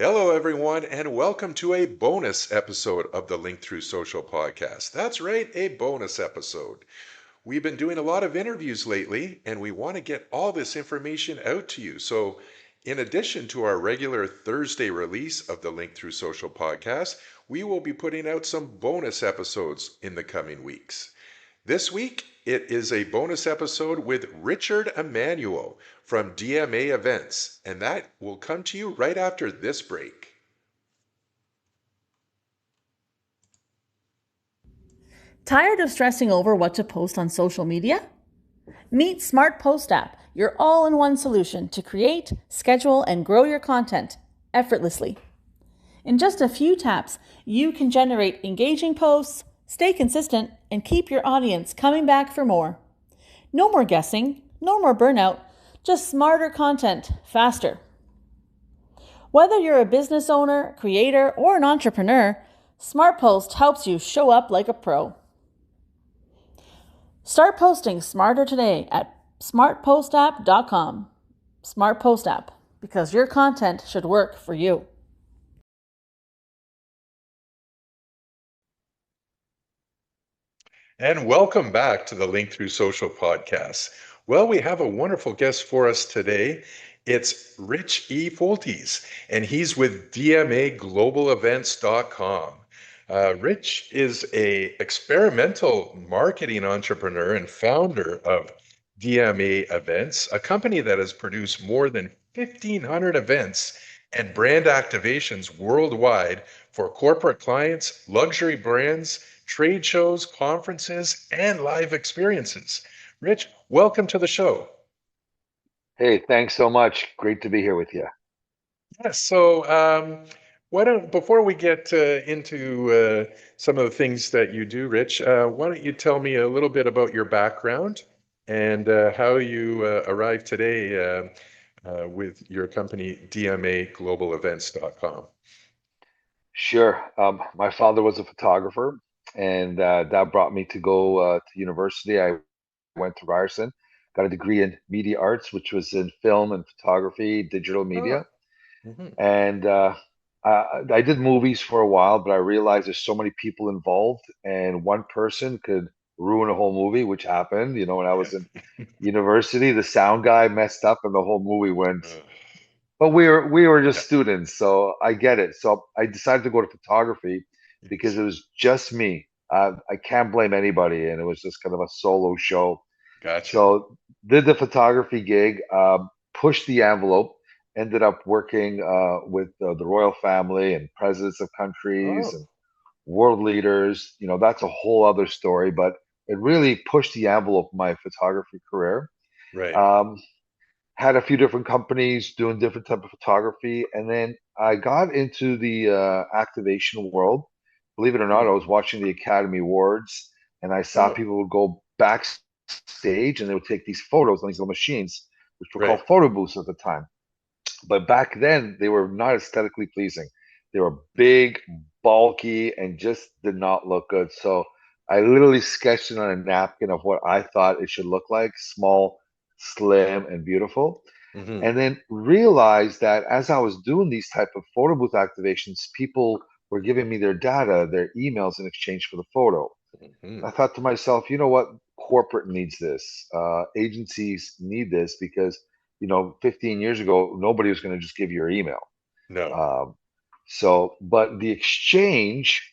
Hello, everyone, and welcome to a bonus episode of the Thru Social podcast. That's right, a bonus episode. We've been doing a lot of interviews lately, and we want to get all this information out to you. So, in addition to our regular Thursday release of the Thru Social podcast, we will be putting out some bonus episodes in the coming weeks. This week, it is a bonus episode with Richard Emanuel from DMA Events, and that will come to you right after this break. Tired of stressing over what to post on social media? Meet Smart Post App, your all-in-one solution to create, schedule, and grow your content effortlessly. In just a few taps, you can generate engaging posts, stay consistent, and keep your audience coming back for more. No more guessing, no more burnout, just smarter content, faster. Whether you're a business owner, creator, or an entrepreneur, Smart Post helps you show up like a pro. Start posting smarter today at smartpostapp.com. Smart Post App, because your content should work for you. And welcome back to the Thru Social podcast. Well, we have a wonderful guest for us today. It's Rich E. Foltes, and he's with DMAGlobalEvents.com. Rich is a experimental marketing entrepreneur and founder of DMA Events, a company that has produced more than 1,500 events and brand activations worldwide for corporate clients, luxury brands, trade shows, conferences, and live experiences. Rich, welcome to the show. Hey, thanks so much. Great to be here with you. Yes, so why don't, before we get into some of the things that you do, Rich, why don't you tell me a little bit about your background and how you arrived today with your company, DMAGlobalEvents.com. Sure. My father was a photographer, and that brought me to go to university. I went to Ryerson, got a degree in media arts, which was in film and photography, digital Oh, media. mhm. And I did movies for a while, but I realized there's so many people involved, and one person could ruin a whole movie, which happened. When I was in university, the sound guy messed up, and the whole movie went. But we were Yeah. just students, so I get it. So I decided to go to photography because Yes. it was just me. I can't blame anybody, and it was just kind of a solo show. Gotcha. So did the photography gig, pushed the envelope, ended up working with the royal family and presidents of countries Oh, and world leaders. That's a whole other story, but it really pushed the envelope of my photography career. right. Um, had a few different companies doing different type of photography, and then I got into the activation world. Believe it or not, I Mhm. was watching the Academy Awards, and I saw Oh, people would go backstage and they would take these photos on these little machines, which were right. called photo booths at the time. But back then, they were not aesthetically pleasing. They were big, bulky, and just did not look good. So I literally sketched it on a napkin of what I thought it should look like: small, slim, and beautiful. Hmm. And then realized that as I was doing these type of photo booth activations, people were giving me their data, their emails in exchange for the photo. Hmm. I thought to myself, you know what? Corporate needs this. Agencies need this because, 15 years ago, nobody was going to just give you your email. No. Um, but the exchange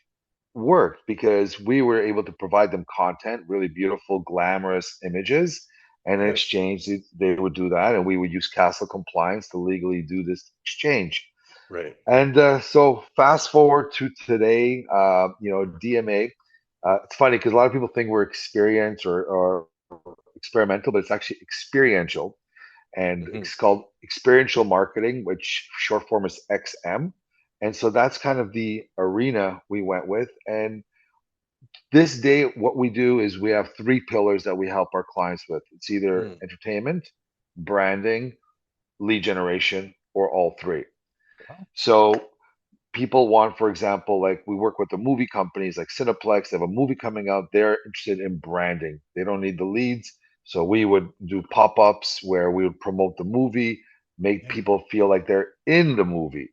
worked because we were able to provide them content, really beautiful, glamorous images. And in Yes. exchange, they would do that. And we would use castle compliance to legally do this exchange. Right. And so fast forward to today, DMA. It's funny because a lot of people think we're experience or experimental, but it's actually experiential. And Hmm. it's called experiential marketing, which short form is XM. And so that's kind of the arena we went with. And this day, what we do is we have three pillars that we help our clients with. It's either Mm. entertainment, branding, lead generation, or all three. Wow. So people want, for example, like we work with the movie companies like Cineplex. They have a movie coming out. They're interested in branding. They don't need the leads. So we would do pop-ups where we would promote the movie, make Yeah. people feel like they're in the movie.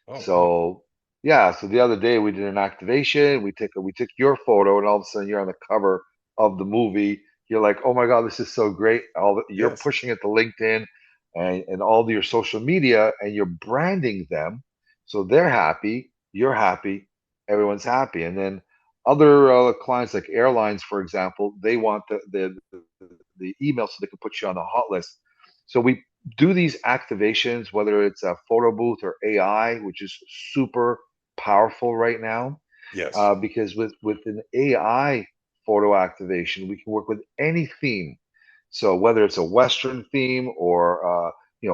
Oh, wow. So yeah, so the other day we did an activation. We took your photo, and all of a sudden you're on the cover of the movie. You're like, oh my God, this is so great. You're Yes. pushing it to LinkedIn and all your social media, and you're branding them. So they're happy, you're happy, everyone's happy. And then other clients like airlines, for example, they want the email so they can put you on the hot list. So we do these activations, whether it's a photo booth or AI, which is super powerful right now, Yes. because with an AI photo activation, we can work with any theme. So whether it's a Western theme or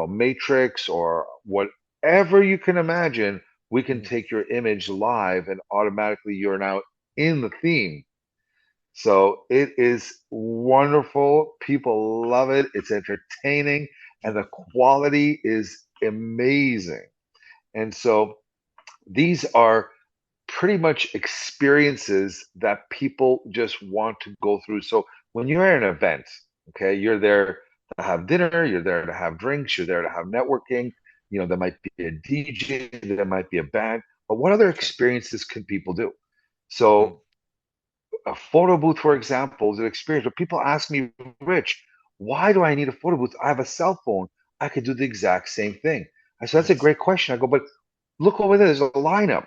Matrix or whatever you can imagine, we can Mhm. take your image live and automatically you're now in the theme. So it is wonderful. People love it. It's entertaining, and the quality is amazing. And so these are pretty much experiences that people just want to go through. So when you're at an event, okay, you're there to have dinner, you're there to have drinks, you're there to have networking. There might be a DJ, there might be a band, but what other Sure. experiences can people do? Mhm. So a photo booth, for example, is an experience. But people ask me, Rich, why do I need a photo booth? I have a cell phone. I could do the exact same thing. I said, that's a Yes. great question. I go, but look over there. There's a lineup.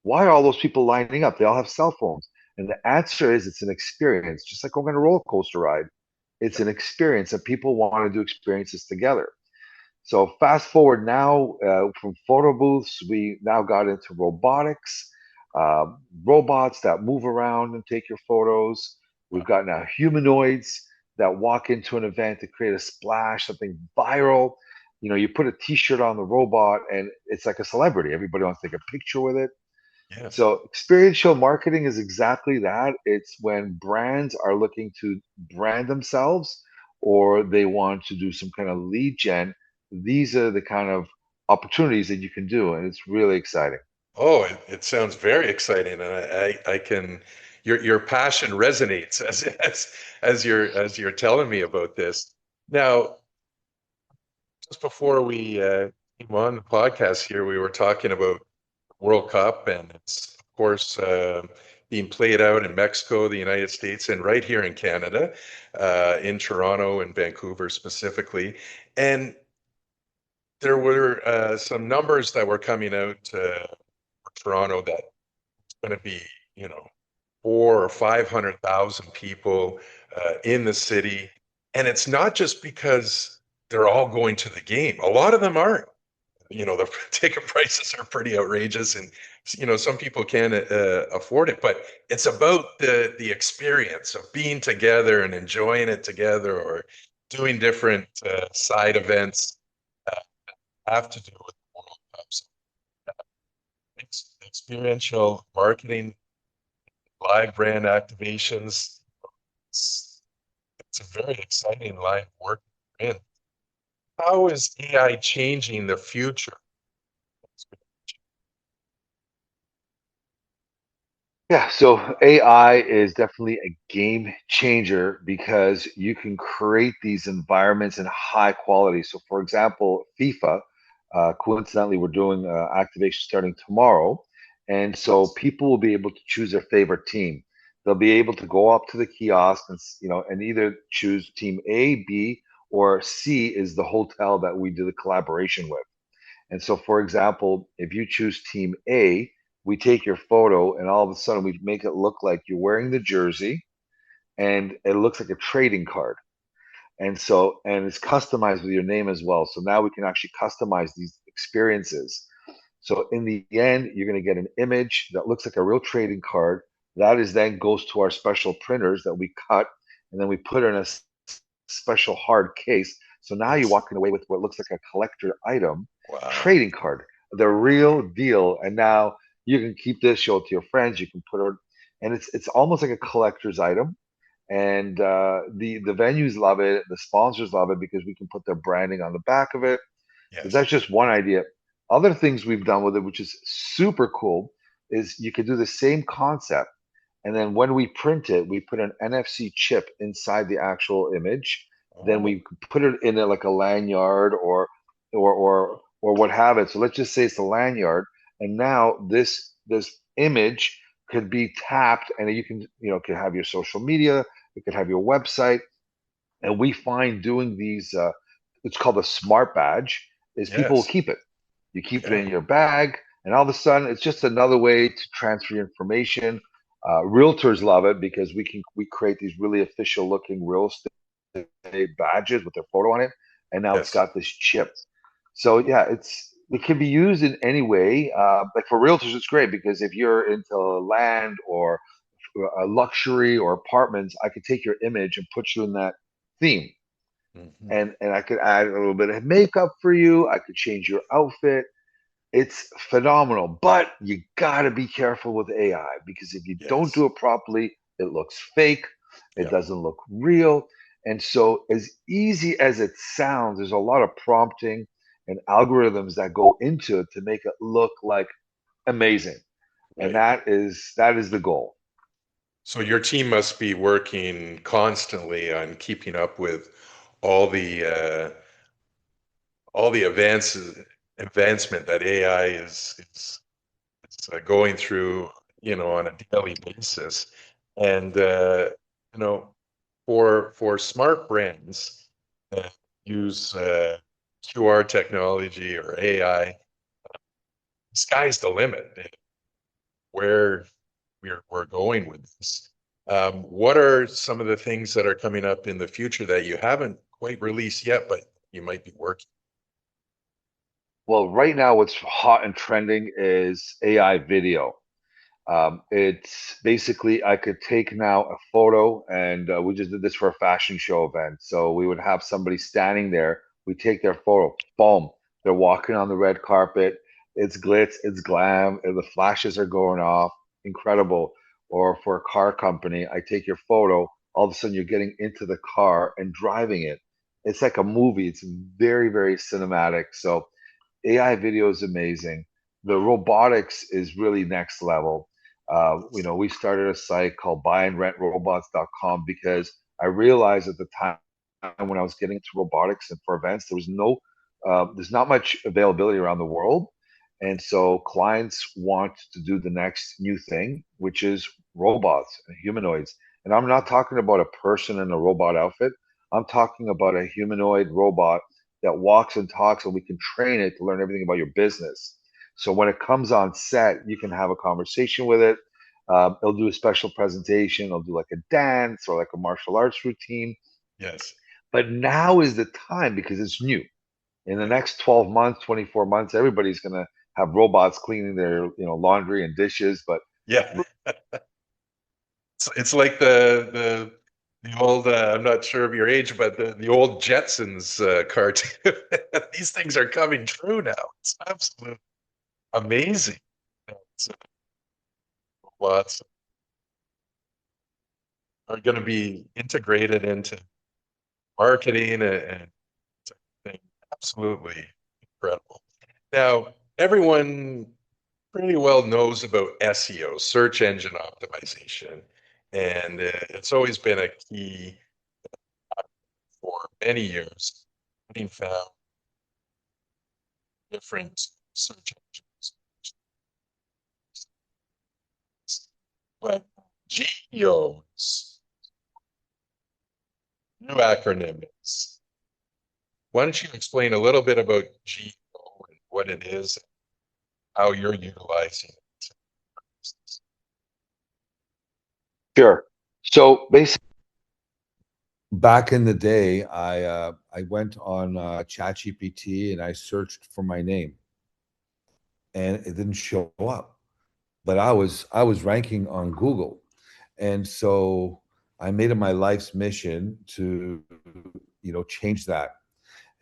Why are all those people lining up? They all have cell phones. And the answer is it's an experience, just like going on a roller coaster ride. It's Yep. an experience, and people want to do experiences together. So fast forward now, from photo booths, we now got into robotics, uh, robots that move around and take your photos. We've Wow. got now humanoids that walk into an event to create a splash, something viral. You put a T-shirt on the robot, and it's like a celebrity. Everybody wants to take a picture with it. Yes. So experiential marketing is exactly that. It's when brands are looking to brand themselves or they want to do some kind of lead gen. These are the kind of opportunities that you can do, and it's really exciting. Oh, it sounds very exciting, and I can your passion resonates as you're telling me about this. Now, just before we came on the podcast here, we were talking about World Cup, and it's of course being played out in Mexico, the United States, and right here in Canada, in Toronto and Vancouver specifically. And there were some numbers that were coming out for Toronto that going to be, you know, four or 500,000 people in the city. And it's not just because they're all going to the game. A lot of them aren't. The ticket prices are pretty outrageous, and some people can't afford it. But it's about the experience of being together and enjoying it together, or doing different side events that have to do with the World Cup. So, experiential marketing, live brand activations. It's a very exciting line of work we're in. How is AI changing the future? Yeah, so AI is definitely a game changer because you can create these environments in high quality. So, for example, FIFA, coincidentally, we're doing activation starting tomorrow. And so Yes. people will be able to choose their favorite team. They'll be able to go up to the kiosk and either choose team A, B, or C is the hotel that we do the collaboration with. And so, for example, if you choose team A, we take your photo and all of a sudden we make it look like you're wearing the jersey and it looks like a trading card. And it's customized with your name as well. So now we can actually customize these experiences. So in the end, you're going to get an image that looks like a real trading card. That is then goes to our special printers that we cut and then we put in a special hard case. So now you're Yes. walking away with what looks like a collector item Wow. trading card, the real deal. And now you can keep this, show it to your friends. You can put it, and it's almost like a collector's item. And the venues love it, the sponsors love it because we can put their branding on the back of it. So Yes. that's just one idea. Other things we've done with it, which is super cool, is you could do the same concept and then when we print it, we put an NFC chip inside the actual image. Then Oh, we put it like a lanyard or what have it. So let's just say it's a lanyard. and now this image could be tapped, and you can could have your social media, it could have your website, and we find doing these it's called a smart badge, is people will Yes. keep it. You keep it Yeah. in your bag, and all of a sudden it's just another way to transfer information. Realtors love it because we create these really official looking real estate badges with their photo on it, and now it's Yes. got this chip. So yeah, it can be used in any way. Like for realtors, it's great because if you're into land or luxury or apartments, I could take your image and put you in that theme, Hmm. and I could add a little bit of makeup for you. I could change your outfit. It's phenomenal, but you gotta be careful with AI because if you don't do Yes. it properly, it looks fake. It Yeah. doesn't look real. And so, as easy as it sounds, there's a lot of prompting and algorithms that go into it to make it look like amazing. And Right. that is the goal. So your team must be working constantly on keeping up with all the advancement that AI is going through, on a daily basis. And you know, for smart brands that use QR technology or AI, sky's the limit. Where we're going with this. What are some of the things that are coming up in the future that you haven't quite released yet, but you might be working? Well, right now, what's hot and trending is AI video. It's basically I could take now a photo, and we just did this for a fashion show event. So we would have somebody standing there. We take their photo, boom, they're walking on the red carpet. It's glitz, it's glam, and the flashes are going off, incredible. Or for a car company, I take your photo. All of a sudden, you're getting into the car and driving it. It's like a movie. It's very, very cinematic. So AI video is amazing. The robotics is really next level. We started a site called buyandrentrobots.com because I realized at the time when I was getting into robotics and for events, there's not much availability around the world. And so clients want to do the next new thing, which is robots and humanoids. And I'm not talking about a person in a robot outfit. I'm talking about a humanoid robot that walks and talks, and we can train it to learn everything about your business. So when it comes on set, you can have a conversation with it. It'll do a special presentation. It'll do like a dance or like a martial arts routine. Yes. But now is the time because it's new. In the Right. next 12 months, 24 months, everybody's going to have robots cleaning their, laundry and dishes. But Yeah. It's like the old, I'm not sure of your age, but the old Jetsons cartoon. These things are coming true now. It's absolutely amazing. So robots are going to be integrated into marketing and thing. Absolutely incredible. Now, everyone pretty well knows about SEO, search engine optimization, and it's always been a key for many years. Having found different search engines, but GEOs, new acronym is. Why don't you explain a little bit about GEO and what it is, how you're utilizing it? sure. So basically, back in the day, I went on ChatGPT and I searched for my name, and it didn't show up. But I was ranking on Google, and so I made it my life's mission to change that.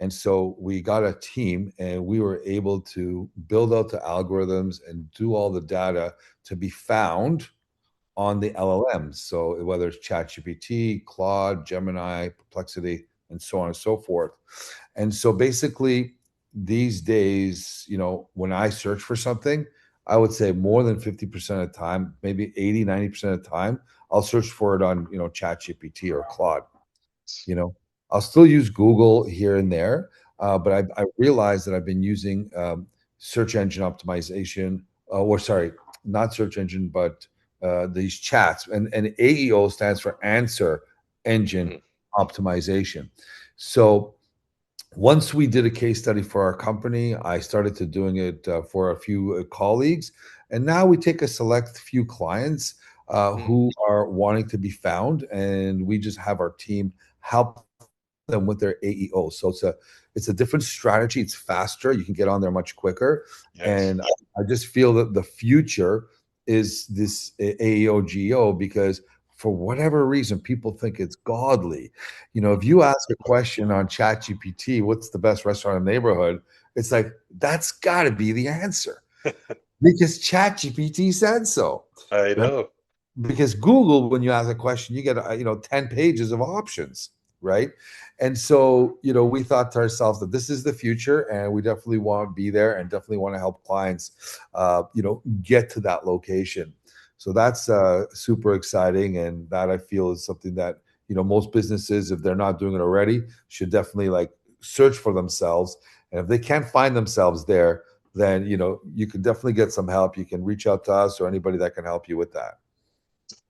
And so we got a team, and we were able to build out the algorithms and do all the data to be found on the LLMs. So whether it's ChatGPT, Claude, Gemini, Perplexity, and so on and so forth. And so basically, these days, when I search for something, I would say more than 50% of the time, maybe 80, 90% of the time, I'll search for it on, ChatGPT or Claude. You know, I'll still use Google here and there, but I realized that I've been using search engine optimization, or sorry, not search engine, but these chats. And AEO stands for answer engine Mhm. optimization. So once we did a case study for our company, I started to doing it for a few colleagues, and now we take a select few clients Mhm. who are wanting to be found, and we just have our team help them with their AEO. So it's a different strategy. It's faster. You can get on there much quicker, Yes. and I just feel that the future is this AEO GEO because for whatever reason people think it's godly. If Mhm. you ask a question on ChatGPT, what's the best restaurant in the neighborhood? It's like, that's got to be the answer because ChatGPT said so. I Right? know. Because Google, when you ask a question, you get 10 pages of options, right? And so we thought to ourselves that this is the future, and we definitely want to be there, and definitely want to help clients get to that location. So that's super exciting, and that I feel is something that most businesses, if they're not doing it already, should definitely like search for themselves. And if they can't find themselves there, then you can definitely get some help. You can reach out to us or anybody that can help you with that.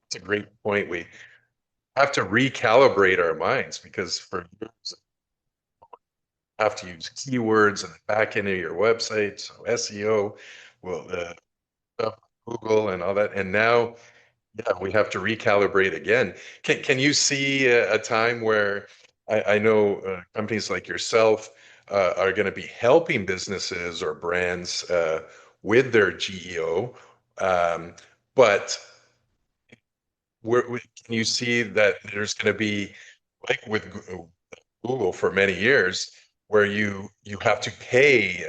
It's a great point. We have to recalibrate our minds because for years have to use keywords in the back end of your website, so SEO, well, stuff, Google and all that. And now, yeah, we have to recalibrate again. Can you see a time where I know companies like yourself are going to be helping businesses or brands with their GEO, um, but can you see that there's going to be like with Google for many years, where you have to pay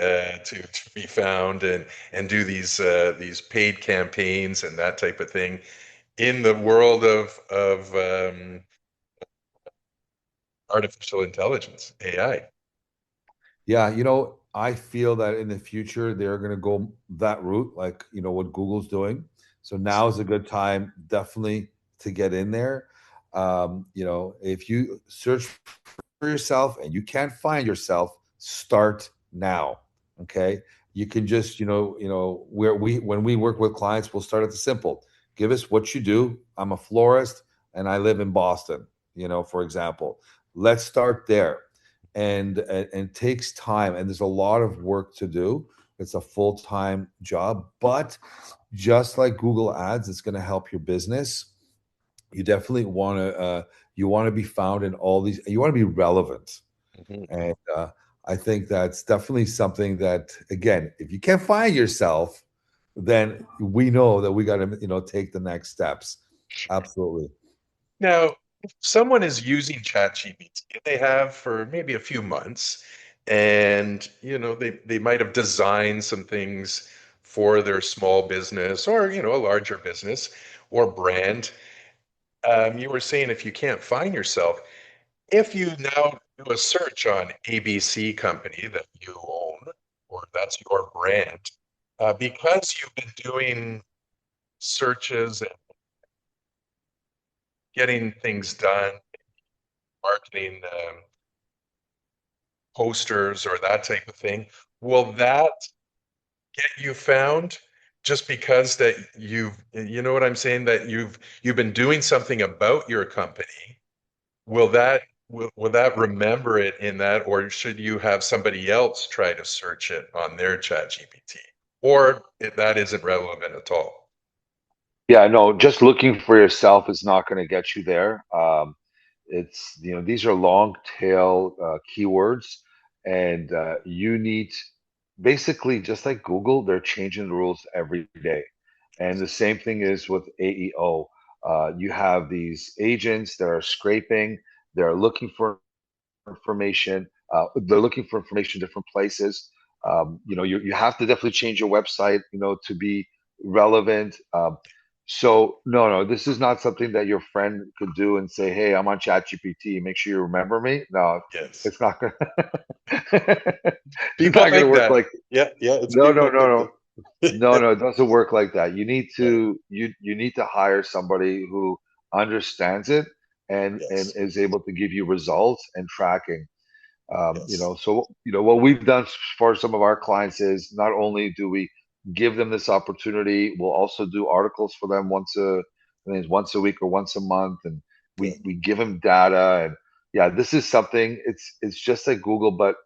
to be found and do these paid campaigns and that type of thing in the world of artificial intelligence, AI. Yeah, I feel that in the future they're going to go that route, like what Google's doing. So now is a good time, definitely, to get in there. If you search for yourself and you can't find yourself, start now. Okay, you can just where we when we work with clients, we'll start at the simple. Give us what you do. I'm a florist and I live in Boston. For example, let's start there and takes time, and there's a lot of work to do. It's a full-time job, but just like Google Ads, it's going to help your business. You definitely want to be found in all these, you want to be relevant. Mhm. And I think that's definitely something that, again, if you can't find yourself, then we know that we got to take the next steps. Absolutely. Now, if someone is using ChatGPT, they have for maybe a few months, and they might have designed some things for their small business or a larger business or brand. You were saying if you can't find yourself, if you now do a search on ABC company that you own or that's your brand, because you've been doing searches and getting things done, marketing posters or that type of thing, will that get you found just because that you know what I'm saying, that you've been doing something about your company? Will that remember it in that, or should you have somebody else try to search it on their chat GPT? Or if that isn't relevant at all? Yeah, no, just looking for yourself is not going to get you there. It's, these are long tail keywords, and you need, basically, just like Google, they're changing the rules every day. And the same thing is with AEO. You have these agents that are scraping, they're looking for information. They're looking for information in different places. You have to definitely change your website, to be relevant. So no, no, this is not something that your friend could do and say, "Hey, I'm on ChatGPT. Make sure you remember me." No, Yes. it's not gonna. It's People not gonna think work that. like. Yeah, yeah, it's No, no, people no, think no, no, that. no. It doesn't work like that. You need Yeah, to you need to hire somebody who understands it and yes. is able to give you results and tracking. Yes. So what we've done for some of our clients is not only do we give them this opportunity, we'll also do articles for them I think it's once a week or once a month, and Good. we give them data. And yeah, this is something. It's just like Google, but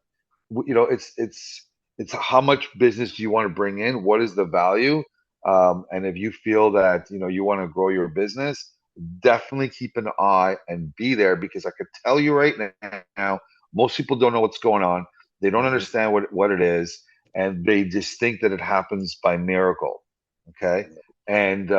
it's how much business do you want to bring in? What is the value? And if you feel that you want to grow your business, definitely keep an eye and be there, because I could tell you right now, most people don't know what's going on. They don't Hmm. understand what it is, and they just think that it happens by miracle. Okay, and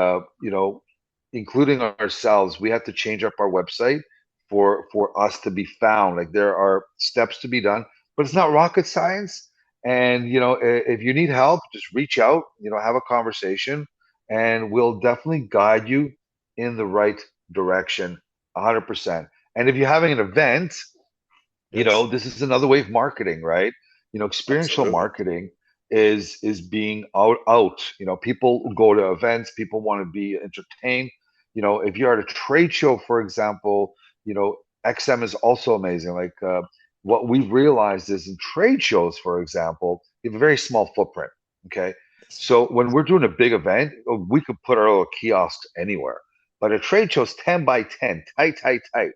including ourselves, we have to change up our website for us to be found. Like, there are steps to be done, but it's not rocket science. And if you need help, just reach out, have a conversation, and we'll definitely guide you in the right direction, 100%. And if you're having an event, Yes. this is another way of marketing, right? Experiential Absolutely. marketing is being out. People go to events, people want to be entertained. If you're at a trade show, for example, XM is also amazing. Like, what we've realized is, in trade shows, for example, you have a very small footprint. Okay. Yes. So when we're doing a big event, we could put our little kiosks anywhere. But a trade show is 10 by 10, tight, tight, tight.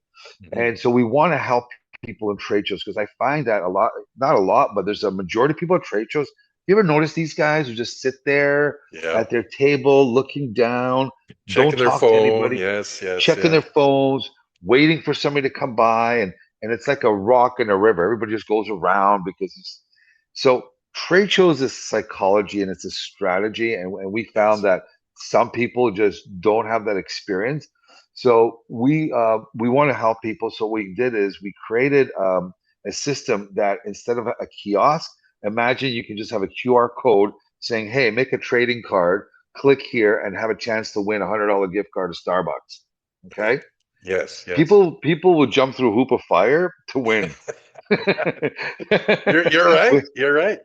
Hmm. And so we want to help people in trade shows, because I find that a lot, not a lot, but there's a majority of people at trade shows. You ever notice these guys who just sit there Yeah. at their table looking down, don't Checking their talk to phone. anybody, Yes. Yes. checking Yeah. their phones, waiting for somebody to come by, and it's like a rock in a river. Everybody just goes around because so trade shows is psychology, and it's a strategy, and we found Yes. that some people just don't have that experience. So we want to help people. So what we did is we created a system that, instead of a kiosk, imagine you can just have a QR code saying, "Hey, make a trading card, click here, and have a chance to win $100 gift card to Starbucks." Okay, Right. Yes. Yes. people will jump through a hoop of fire to win. You're right. You're right.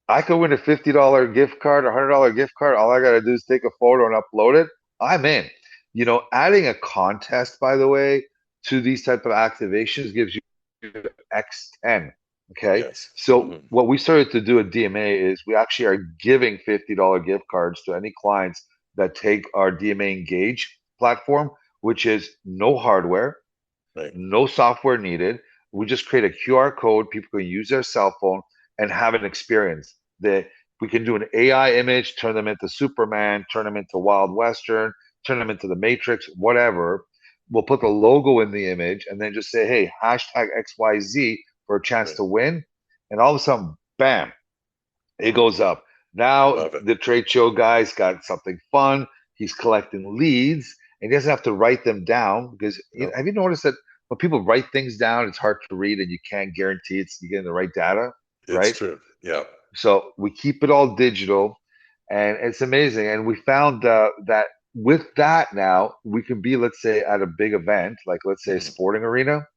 I could win a $50 gift card, $100 gift card. All I got to do is take a photo and upload it. I'm in. Adding a contest, by the way, to these type of activations gives you X10. Okay. Yes. So Hmm. what we started to do at DMA is we actually are giving $50 gift cards to any clients that take our DMA Engage platform, which is no hardware, Right. no software needed. We just create a QR code. People can use their cell phone and have an experience. That we can do an AI image, turn them into Superman, turn them into Wild Western, turn them into the Matrix, whatever. We'll put the logo in the image and then just say, "Hey, hashtag XYZ for a chance Right. to win." And all of a sudden, bam, it goes up. Now Love it. the trade show guy's got something fun. He's collecting leads, and he doesn't have to write them down, because No, have you noticed that when people write things down, it's hard to read, and you can't guarantee you're getting the right data, it's right? true. Yeah. So we keep it all digital, and it's amazing. And we found that with that, now we can be, let's say, at a big event, like, let's say, a Hmm. sporting arena.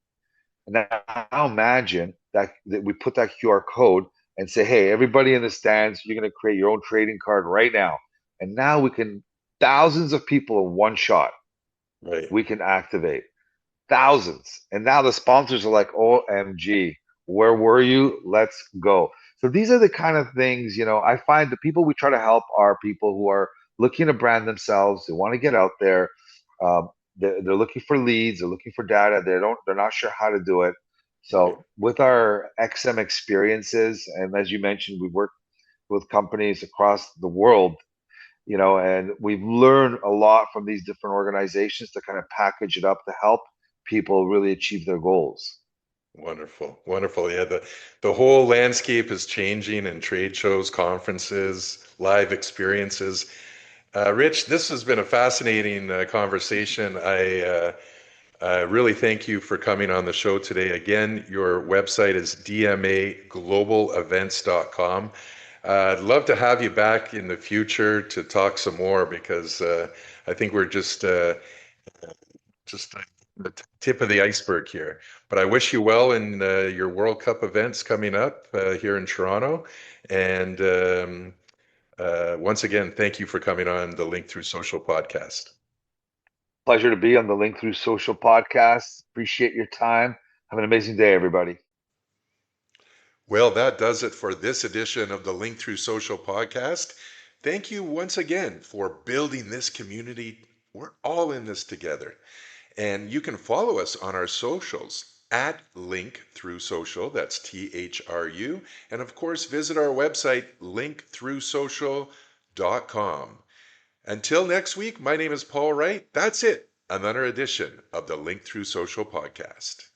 Now imagine that we put that QR code and say, "Hey, everybody in the stands, you're going to create your own trading card right now." And now we can, thousands of people in one shot, Right. we can activate thousands. And now the sponsors are like, "OMG, where were you? Let's go." So these are the kind of things, I find the people we try to help are people who are looking to brand themselves. They want to get out there. They're looking for leads. They're looking for data. They're not sure how to do it. Right. So with our XM experiences, and as you mentioned, we work with companies across the world, and we've learned a lot from these different organizations to kind of package it up to help people really achieve their goals. Wonderful. Wonderful. Yeah. The whole landscape is changing in trade shows, conferences, live experiences. Rich, this has been a fascinating conversation. I really thank you for coming on the show today. Again, your website is dmaglobalevents.com. I'd love to have you back in the future to talk some more, because I think we're just the tip of the iceberg here. But I wish you well in your World Cup events coming up here in Toronto. And once again, thank you for coming on the Link Through Social podcast. Pleasure to be on the Link Through Social podcast. Appreciate your time. Have an amazing day, everybody. Well, that does it for this edition of the Link Through Social podcast. Thank you once again for building this community. We're all in this together. And you can follow us on our socials at Link Through Social. That's THRU. And of course, visit our website, linkthroughsocial.com. Until next week, my name is Paul Wright. That's it. Another edition of the Link Through Social podcast.